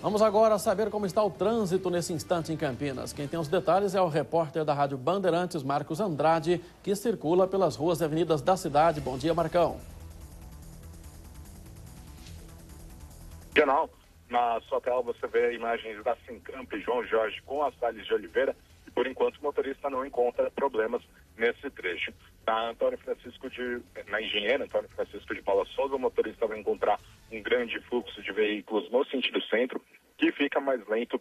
Vamos agora saber como está o trânsito nesse instante em Campinas. Quem tem os detalhes é o repórter da Rádio Bandeirantes, Marcos Andrade, que circula pelas ruas e avenidas da cidade. Bom dia, Marcão. Jornal, na sua tela você vê imagens da Sincamp e João Jorge com as Salles de Oliveira. E por enquanto o motorista não encontra problemas nesse trecho. Na Engenheira Antônio Francisco de Paula Souza, o motorista vai encontrar um grande fluxo de veículos no sentido centro, que fica mais lento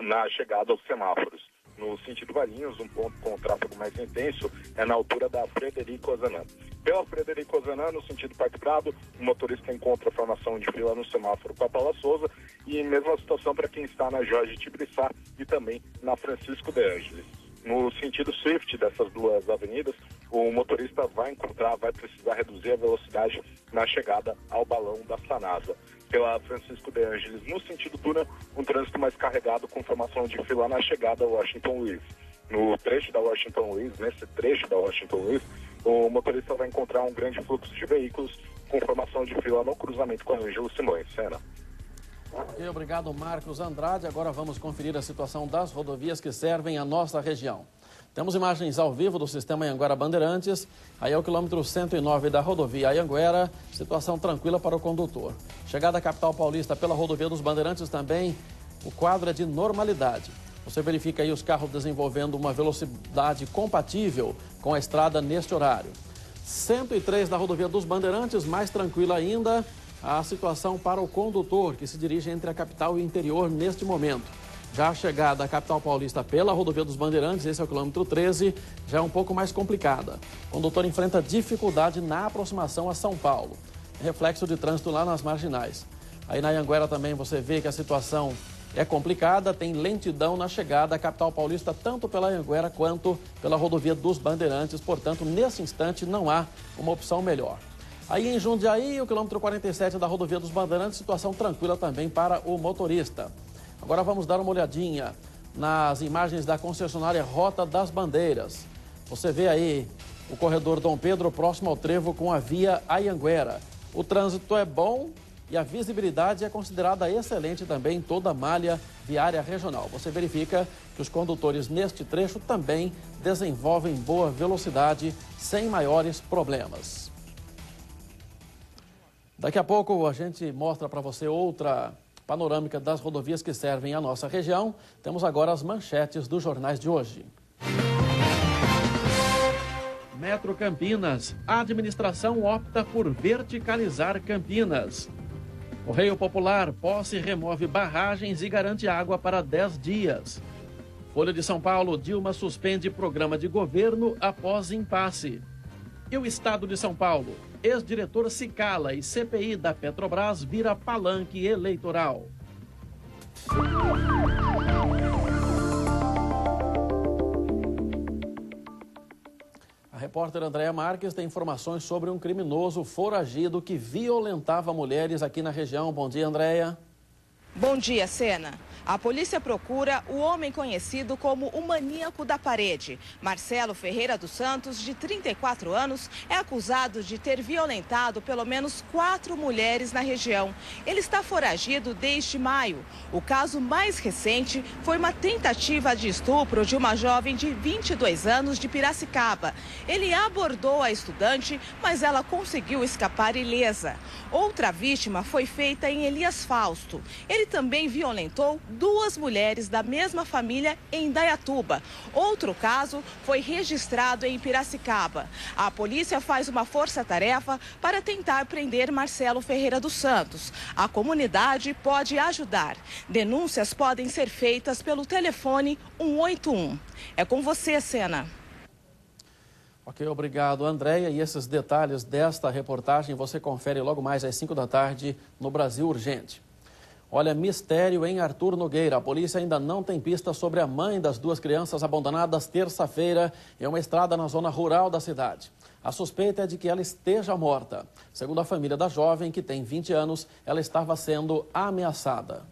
na chegada aos semáforos. No sentido Valinhos, um ponto com o tráfego mais intenso é na altura da Frederico Ozanam. Pela Frederico Ozanam, no sentido Parque Prado, o motorista encontra a formação de fila no semáforo com a Paula Souza e mesma situação para quem está na Jorge Tibriçá e também na Francisco de Ângeles. No sentido Swift dessas duas avenidas, o motorista vai precisar reduzir a velocidade na chegada ao balão da Sanasa. Pela Francisco de Ângeles, no sentido Tuna, um trânsito mais carregado com formação de fila na chegada ao Washington Luiz. Nesse trecho da Washington Luiz, o motorista vai encontrar um grande fluxo de veículos com formação de fila no cruzamento com a Ângelo Simões. Cena. Ok, obrigado, Marcos Andrade. Agora vamos conferir a situação das rodovias que servem a nossa região. Temos imagens ao vivo do sistema Anhanguera Bandeirantes. Aí é o quilômetro 109 da rodovia Anhanguera, situação tranquila para o condutor. Chegada à capital paulista pela rodovia dos Bandeirantes também, o quadro é de normalidade. Você verifica aí os carros desenvolvendo uma velocidade compatível com a estrada neste horário. 103 da rodovia dos Bandeirantes, mais tranquila ainda a situação para o condutor que se dirige entre a capital e o interior neste momento. Já a chegada à capital paulista pela rodovia dos Bandeirantes, esse é o quilômetro 13, já é um pouco mais complicada. O condutor enfrenta dificuldade na aproximação a São Paulo. Reflexo de trânsito lá nas marginais. Aí na Anhanguera também você vê que a situação é complicada, tem lentidão na chegada à capital paulista, tanto pela Anhanguera quanto pela rodovia dos Bandeirantes. Portanto, nesse instante não há uma opção melhor. Aí em Jundiaí, o quilômetro 47 da rodovia dos Bandeirantes, situação tranquila também para o motorista. Agora vamos dar uma olhadinha nas imagens da concessionária Rota das Bandeiras. Você vê aí o corredor Dom Pedro próximo ao trevo com a via Anhanguera. O trânsito é bom e a visibilidade é considerada excelente também em toda a malha viária regional. Você verifica que os condutores neste trecho também desenvolvem boa velocidade sem maiores problemas. Daqui a pouco a gente mostra para você outra panorâmica das rodovias que servem a nossa região. Temos agora as manchetes dos jornais de hoje. Metro Campinas. A administração opta por verticalizar Campinas. Correio Popular. Posse remove barragens e garante água para 10 dias. Folha de São Paulo. Dilma suspende programa de governo após impasse. E o Estado de São Paulo. Ex-diretor se cala e CPI da Petrobras vira palanque eleitoral. A repórter Andréa Marques tem informações sobre um criminoso foragido que violentava mulheres aqui na região. Bom dia, Andréa. Bom dia, Sena. A polícia procura o homem conhecido como o maníaco da parede. Marcelo Ferreira dos Santos, de 34 anos, é acusado de ter violentado pelo menos 4 mulheres na região. Ele está foragido desde maio. O caso mais recente foi uma tentativa de estupro de uma jovem de 22 anos de Piracicaba. Ele abordou a estudante, mas ela conseguiu escapar ilesa. Outra vítima foi feita em Elias Fausto. Ele também violentou 2 mulheres da mesma família em Indaiatuba. Outro caso foi registrado em Piracicaba. A polícia faz uma força-tarefa para tentar prender Marcelo Ferreira dos Santos. A comunidade pode ajudar. Denúncias podem ser feitas pelo telefone 181. É com você, Sena. Ok, obrigado, Andréia. E esses detalhes desta reportagem você confere logo mais às 5 da tarde no Brasil Urgente. Olha, mistério em Arthur Nogueira. A polícia ainda não tem pista sobre a mãe das 2 crianças abandonadas terça-feira em uma estrada na zona rural da cidade. A suspeita é de que ela esteja morta. Segundo a família da jovem, que tem 20 anos, ela estava sendo ameaçada.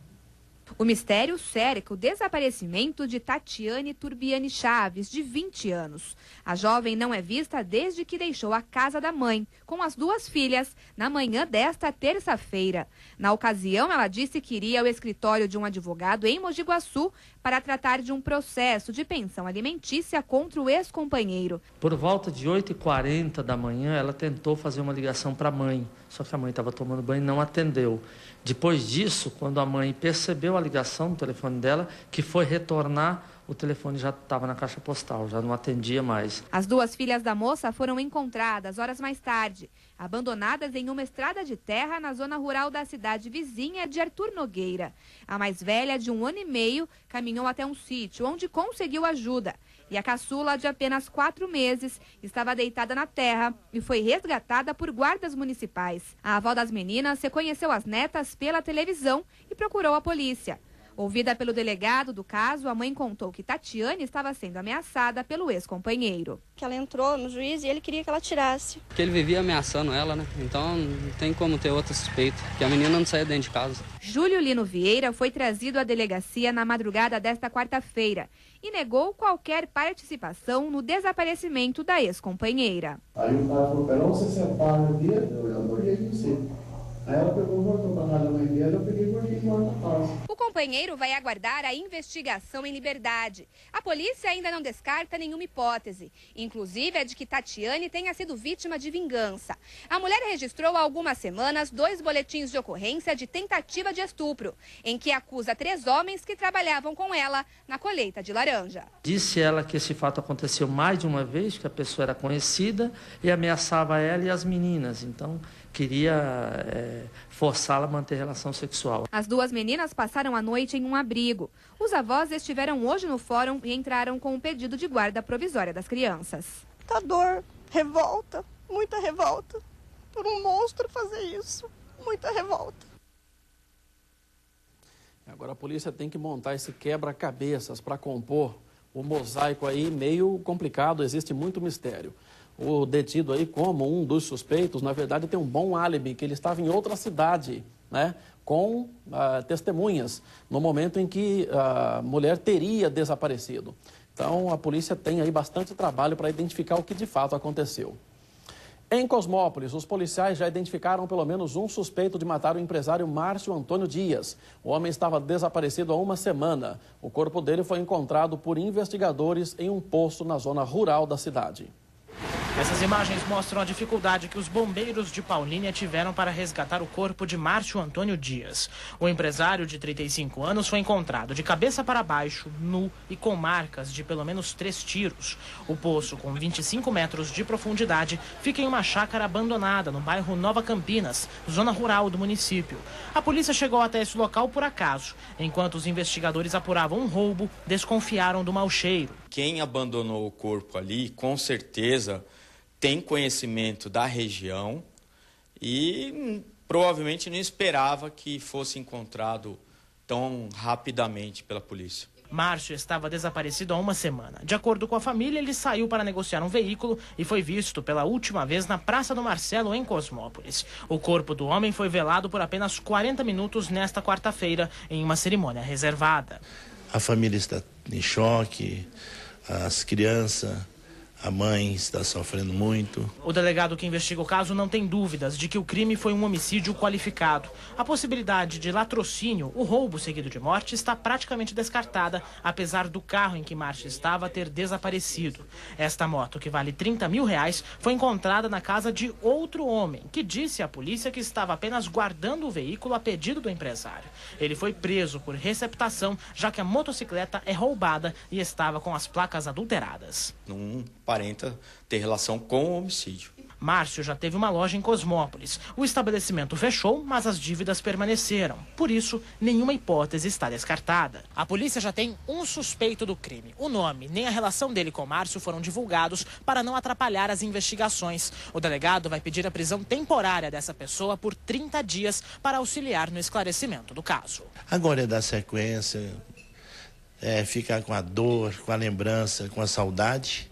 O mistério cerca o desaparecimento de Tatiane Turbiani Chaves, de 20 anos. A jovem não é vista desde que deixou a casa da mãe, com as 2 filhas, na manhã desta terça-feira. Na ocasião, ela disse que iria ao escritório de um advogado em Mogi Guaçu para tratar de um processo de pensão alimentícia contra o ex-companheiro. Por volta de 8h40 da manhã, ela tentou fazer uma ligação para a mãe, só que a mãe estava tomando banho e não atendeu. Depois disso, quando a mãe percebeu a ligação no telefone dela, que foi retornar, o telefone já estava na caixa postal, já não atendia mais. As 2 filhas da moça foram encontradas horas mais tarde, abandonadas em uma estrada de terra na zona rural da cidade vizinha de Arthur Nogueira. A mais velha, de 1 ano e meio, caminhou até um sítio, onde conseguiu ajuda. E a caçula, de apenas 4 meses, estava deitada na terra e foi resgatada por guardas municipais. A avó das meninas reconheceu as netas pela televisão e procurou a polícia. Ouvida pelo delegado do caso, a mãe contou que Tatiane estava sendo ameaçada pelo ex-companheiro. Que ela entrou no juiz e ele queria que ela tirasse. Porque ele vivia ameaçando ela, né? Então não tem como ter outra suspeita, que a menina não saía dentro de casa. Júlio Lino Vieira foi trazido à delegacia na madrugada desta quarta-feira e negou qualquer participação no desaparecimento da ex-companheira. Aí o cara falou, não, você separa o dia, eu olhei de você. Aí ela pegou, voltou para casa da mãe dela, eu peguei e voltei embora da casa. O companheiro vai aguardar a investigação em liberdade. A polícia ainda não descarta nenhuma hipótese, inclusive a de que Tatiane tenha sido vítima de vingança. A mulher registrou há algumas semanas 2 boletins de ocorrência de tentativa de estupro, em que acusa 3 homens que trabalhavam com ela na colheita de laranja. Disse ela que esse fato aconteceu mais de uma vez, que a pessoa era conhecida e ameaçava ela e as meninas. Então, queria forçá-la a manter relação sexual. As 2 meninas passaram a noite em um abrigo. Os avós estiveram hoje no fórum e entraram com um pedido de guarda provisória das crianças. Tá dor, revolta, muita revolta. Por um monstro fazer isso, muita revolta. Agora a polícia tem que montar esse quebra-cabeças para compor o mosaico aí meio complicado, existe muito mistério. O detido aí, como um dos suspeitos, na verdade tem um bom álibi, que ele estava em outra cidade, né, com testemunhas, no momento em que a mulher teria desaparecido. Então a polícia tem aí bastante trabalho para identificar o que de fato aconteceu. Em Cosmópolis, os policiais já identificaram pelo menos um suspeito de matar o empresário Márcio Antônio Dias. O homem estava desaparecido há uma semana. O corpo dele foi encontrado por investigadores em um poço na zona rural da cidade. Essas imagens mostram a dificuldade que os bombeiros de Paulínia tiveram para resgatar o corpo de Márcio Antônio Dias. O empresário de 35 anos foi encontrado de cabeça para baixo, nu e com marcas de pelo menos 3 tiros. O poço, com 25 metros de profundidade, fica em uma chácara abandonada no bairro Nova Campinas, zona rural do município. A polícia chegou até esse local por acaso. Enquanto os investigadores apuravam um roubo, desconfiaram do mau cheiro. Quem abandonou o corpo ali, com certeza, tem conhecimento da região e provavelmente não esperava que fosse encontrado tão rapidamente pela polícia. Márcio estava desaparecido há uma semana. De acordo com a família, ele saiu para negociar um veículo e foi visto pela última vez na Praça do Marcelo, em Cosmópolis. O corpo do homem foi velado por apenas 40 minutos nesta quarta-feira, em uma cerimônia reservada. A família está em choque, as crianças, a mãe está sofrendo muito. O delegado que investiga o caso não tem dúvidas de que o crime foi um homicídio qualificado. A possibilidade de latrocínio, o roubo seguido de morte, está praticamente descartada, apesar do carro em que Márcio estava ter desaparecido. Esta moto, que vale R$30 mil, foi encontrada na casa de outro homem, que disse à polícia que estava apenas guardando o veículo a pedido do empresário. Ele foi preso por receptação, já que a motocicleta é roubada e estava com as placas adulteradas. Não aparenta ter relação com o homicídio. Márcio já teve uma loja em Cosmópolis. O estabelecimento fechou, mas as dívidas permaneceram. Por isso, nenhuma hipótese está descartada. A polícia já tem um suspeito do crime. O nome nem a relação dele com Márcio foram divulgados para não atrapalhar as investigações. O delegado vai pedir a prisão temporária dessa pessoa por 30 dias para auxiliar no esclarecimento do caso. Agora é dar sequência, ficar com a dor, com a lembrança, com a saudade.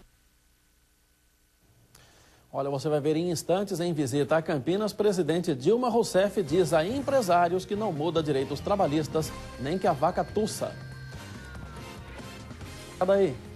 Olha, você vai ver em instantes, em visita a Campinas, presidente Dilma Rousseff diz a empresários que não muda direitos trabalhistas nem que a vaca tussa. Daí.